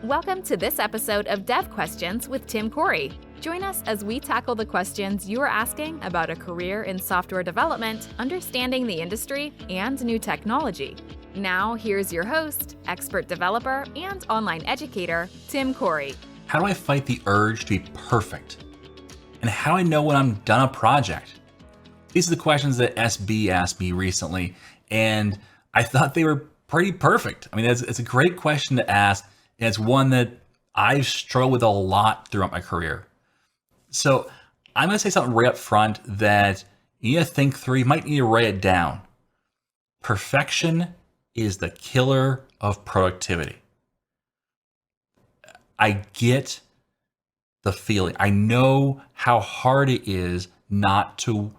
Welcome to this episode of Dev Questions with Tim Corey. Join us as we tackle the questions you are asking about a career in software development, understanding the industry, and new technology. Now, here's your host, expert developer, and online educator, Tim Corey. How do I fight the urge to be perfect? And how do I know when I'm done a project? These are the questions that SB asked me recently, and I thought they were pretty perfect. I mean, it's a great question to ask, and it's one that I've struggled with a lot throughout my career. So I'm going to say something right up front that you need to think through. You might need to write it down. Perfection is the killer of productivity. I get the feeling. I know how hard it is not to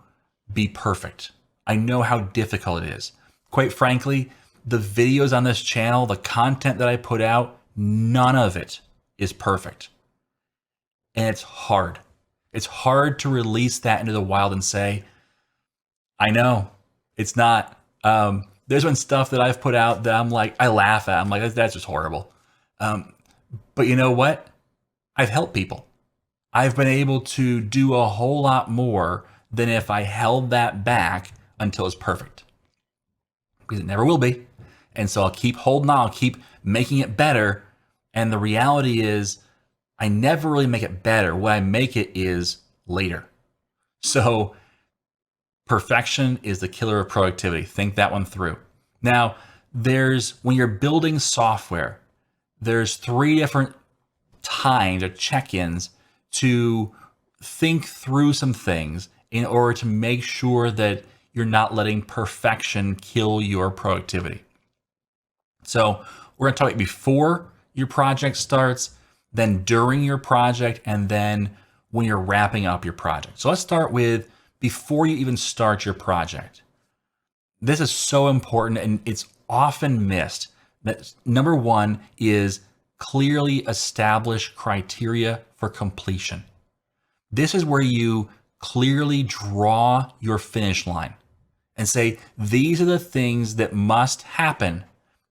be perfect. I know how difficult it is. Quite frankly, the videos on this channel, the content that I put out, none of it is perfect. And it's hard. It's hard to release that into the wild and say, I know it's not. There's been stuff that I've put out that I'm like, I laugh at. I'm like, that's just horrible. But you know what? I've helped people. I've been able to do a whole lot more than if I held that back until it's perfect. Because it never will be. And so I'll keep holding on, I'll keep making it better. And the reality is, I never really make it better. What I make it is later. So perfection is the killer of productivity. Think that one through. Now, when you're building software, there's 3 different times or check-ins to think through some things in order to make sure that you're not letting perfection kill your productivity. So we're going to talk about before your project starts, then during your project, and then when you're wrapping up your project. So let's start with before you even start your project. This is so important and it's often missed. That number 1 is clearly establish criteria for completion. This is where you clearly draw your finish line and say, these are the things that must happen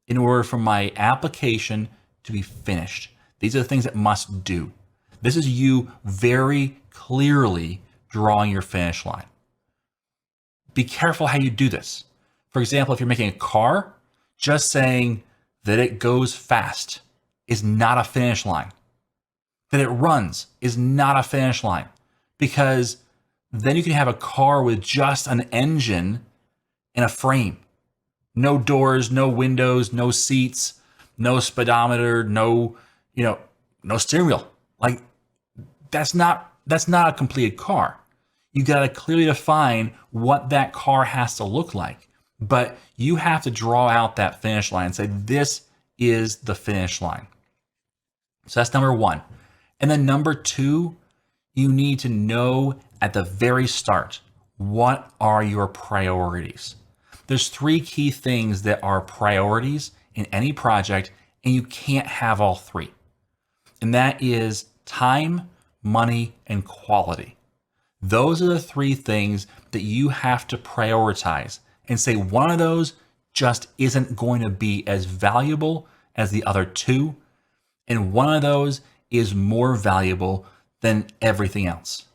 in order for my application to be finished. These are the things that must do. This is you very clearly drawing your finish line. Be careful how you do this. For example, if you're making a car, just saying that it goes fast is not a finish line. That it runs is not a finish line, because then you can have a car with just an engine and a frame. No doors, no windows, no seats, no speedometer, no steering wheel. Like that's not a completed car. You got to clearly define what that car has to look like, but you have to draw out that finish line and say, this is the finish line. So that's number 1. And then number 2, you need to know at the very start, what are your priorities? There's 3 key things that are priorities in any project, and you can't have all 3. And that is time, money, and quality. Those are the 3 things that you have to prioritize and say one of those just isn't going to be as valuable as the other 2, and one of those is more valuable than everything else.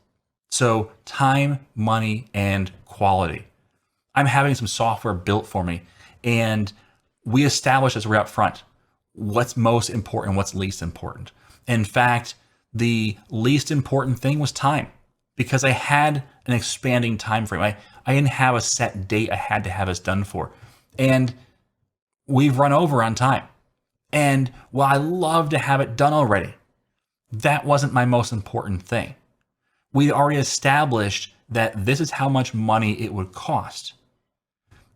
So time, money, and quality. I'm having some software built for me, and we established this right up front. What's most important, what's least important. In fact, the least important thing was time, because I had an expanding time frame. I didn't have a set date I had to have this done for. And we've run over on time. And while I love to have it done already, that wasn't my most important thing. We already established that this is how much money it would cost.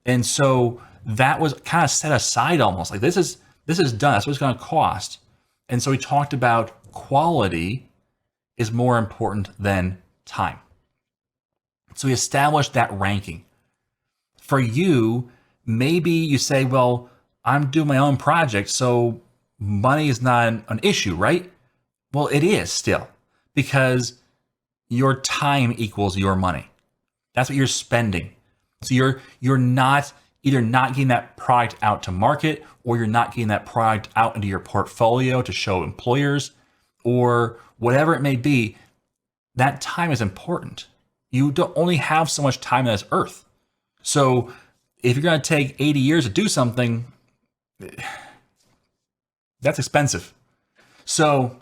And so that was kind of set aside almost. Like this is done. That's what it's going to cost. And so we talked about quality is more important than time. So we established that ranking. For you, maybe you say, well, I'm doing my own project, so money is not an issue, right? Well, it is still, because your time equals your money. That's what you're spending. So you're not either not getting that product out to market, or you're not getting that product out into your portfolio to show employers, or whatever it may be, that time is important. You don't only have so much time on this earth. So if you're going to take 80 years to do something, that's expensive. So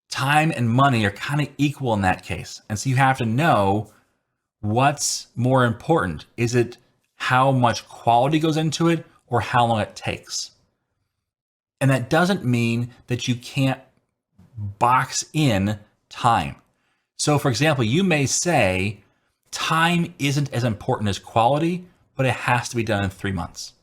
time and money are kind of equal in that case. And so you have to know what's more important. Is it how much quality goes into it or how long it takes? And that doesn't mean that you can't box in time. So for example, you may say time isn't as important as quality, but it has to be done in 3 months.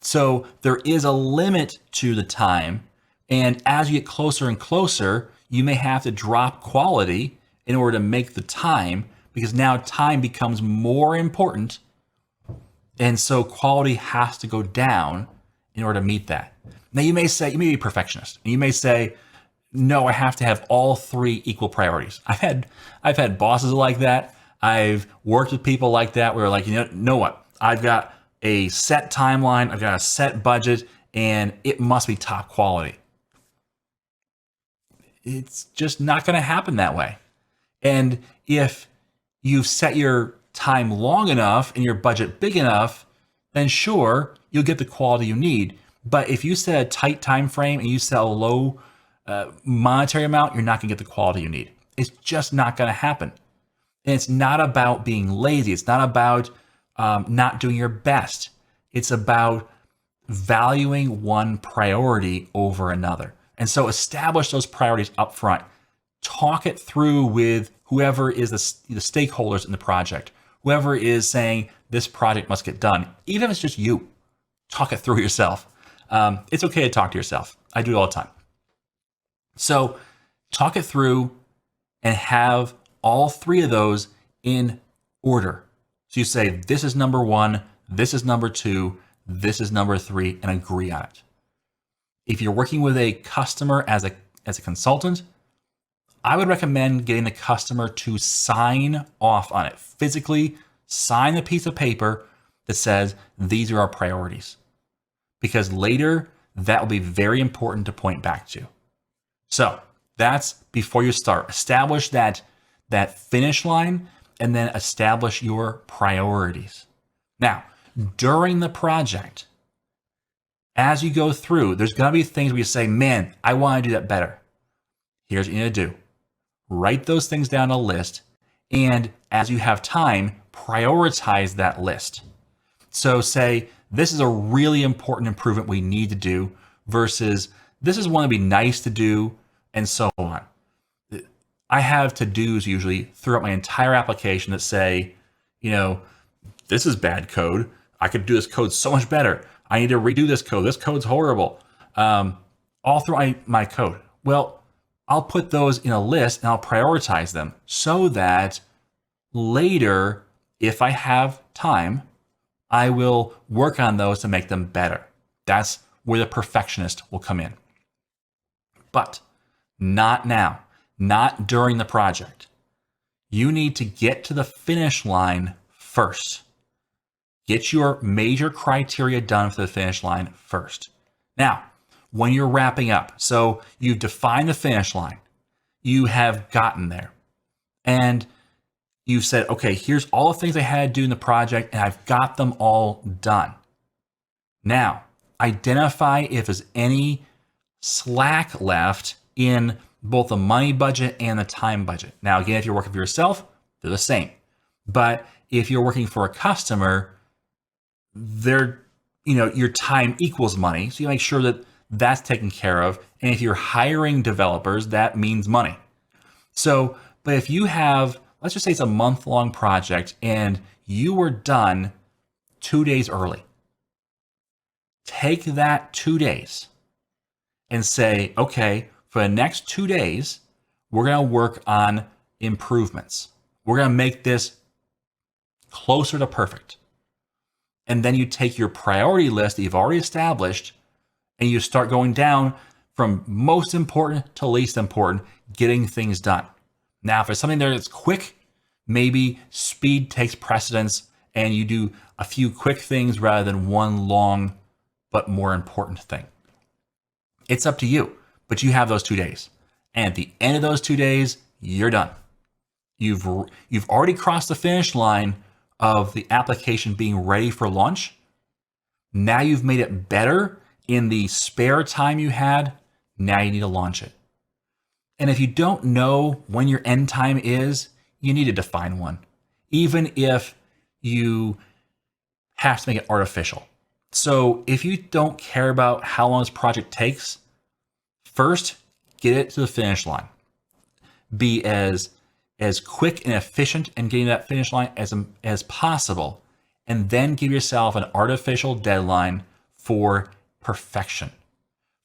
So there is a limit to the time. And as you get closer and closer, you may have to drop quality in order to make the time, because now time becomes more important. And so quality has to go down in order to meet that. Now you may say, you may be a perfectionist, and you may say, no, I have to have all 3 equal priorities. I've had bosses like that. I've worked with people like that where like, you know what? I've got a set timeline, I've got a set budget, and it must be top quality. It's just not going to happen that way. And if you've set your time long enough and your budget big enough, then sure, you'll get the quality you need. But if you set a tight time frame and you set a low monetary amount, you're not going to get the quality you need. It's just not going to happen. And it's not about being lazy. It's not about not doing your best. It's about valuing one priority over another. And so establish those priorities up front. Talk it through with whoever is the stakeholders in the project, whoever is saying this project must get done. Even if it's just you, talk it through yourself. It's okay to talk to yourself. I do it all the time. So talk it through and have all 3 of those in order. So you say, this is number 1, this is number 2, this is number 3, and agree on it. If you're working with a customer as a consultant, I would recommend getting the customer to sign off on it. Physically sign the piece of paper that says, these are our priorities. Because later, that will be very important to point back to. So that's before you start. Establish that finish line and then establish your priorities. Now, during the project, as you go through, there's going to be things where you say, man, I want to do that better. Here's what you need to do. Write those things down on a list, and as you have time, prioritize that list. So say, this is a really important improvement we need to do versus this is one that'd be nice to do, and so on. I have to-dos usually throughout my entire application that say, this is bad code. I could do this code so much better. I need to redo this code. This code's horrible. All through my code. Well, I'll put those in a list and I'll prioritize them so that later, if I have time, I will work on those to make them better. That's where the perfectionist will come in. But not now, not during the project. You need to get to the finish line first. Get your major criteria done for the finish line first. Now, when you're wrapping up, so you've defined the finish line, you have gotten there, and you've said, okay, here's all the things I had to do in the project, and I've got them all done. Now, identify if there's any slack left in both the money budget and the time budget. Now, again, if you're working for yourself, they're the same. But if you're working for a customer, your time equals money. So you make sure that that's taken care of. And if you're hiring developers, that means money. So, but if you have, let's just say it's a month-long project and you were done 2 days early, take that 2 days and say, okay, for the next 2 days, we're going to work on improvements. We're going to make this closer to perfect. And then you take your priority list that you've already established and you start going down from most important to least important, getting things done. Now, if it's something there that's quick, maybe speed takes precedence and you do a few quick things rather than one long but more important thing. It's up to you, but you have those 2 days. And at the end of those 2 days, you're done. You've already crossed the finish line of the application being ready for launch. Now you've made it better in the spare time you had. Now you need to launch it. And if you don't know when your end time is, you need to define one, even if you have to make it artificial. So if you don't care about how long this project takes, first, get it to the finish line. Be as quick and efficient in getting that finish line as possible, and then give yourself an artificial deadline for perfection,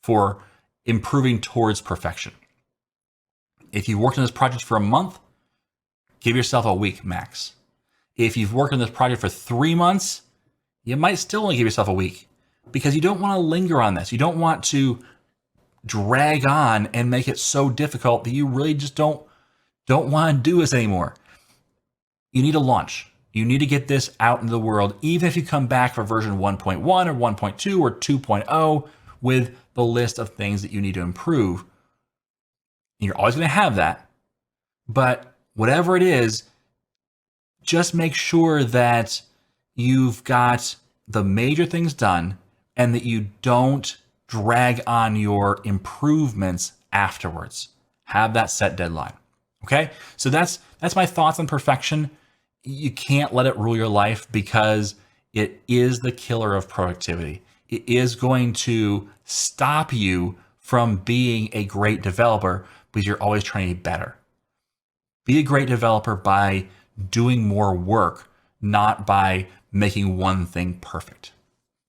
for improving towards perfection. If you've worked on this project for a month, give yourself a week max. If you've worked on this project for 3 months, you might still only give yourself a week, because you don't want to linger on this. You don't want to drag on and make it so difficult that you really just don't want to do this anymore. You need to launch. You need to get this out into the world, even if you come back for version 1.1 or 1.2 or 2.0 with the list of things that you need to improve. You're always going to have that. But whatever it is, just make sure that you've got the major things done and that you don't drag on your improvements afterwards. Have that set deadline. Okay? So that's my thoughts on perfection. You can't let it rule your life, because it is the killer of productivity. It is going to stop you from being a great developer, because you're always trying to be better. Be a great developer by doing more work, not by making one thing perfect.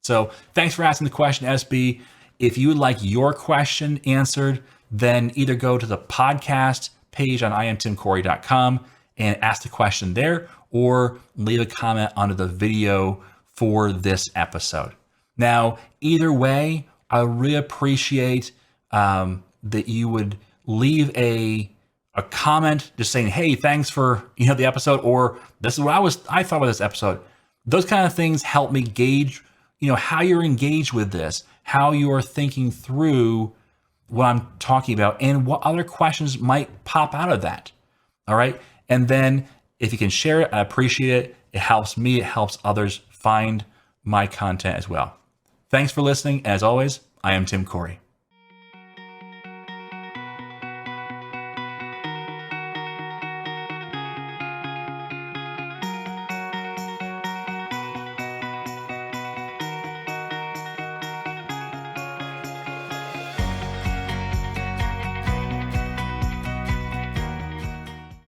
So thanks for asking the question, SB. If you would like your question answered, then either go to the podcast page on IAmTimCorey.com and ask the question there, or leave a comment under the video for this episode. Now, either way, I really appreciate that you would leave a comment just saying, hey, thanks for the episode, or this is what I thought about this episode. Those kind of things help me gauge how you're engaged with this, how you're thinking through what I'm talking about, and what other questions might pop out of that. All right. And then if you can share it, I appreciate it. It helps me. It helps others find my content as well. Thanks for listening. As always, I am Tim Corey.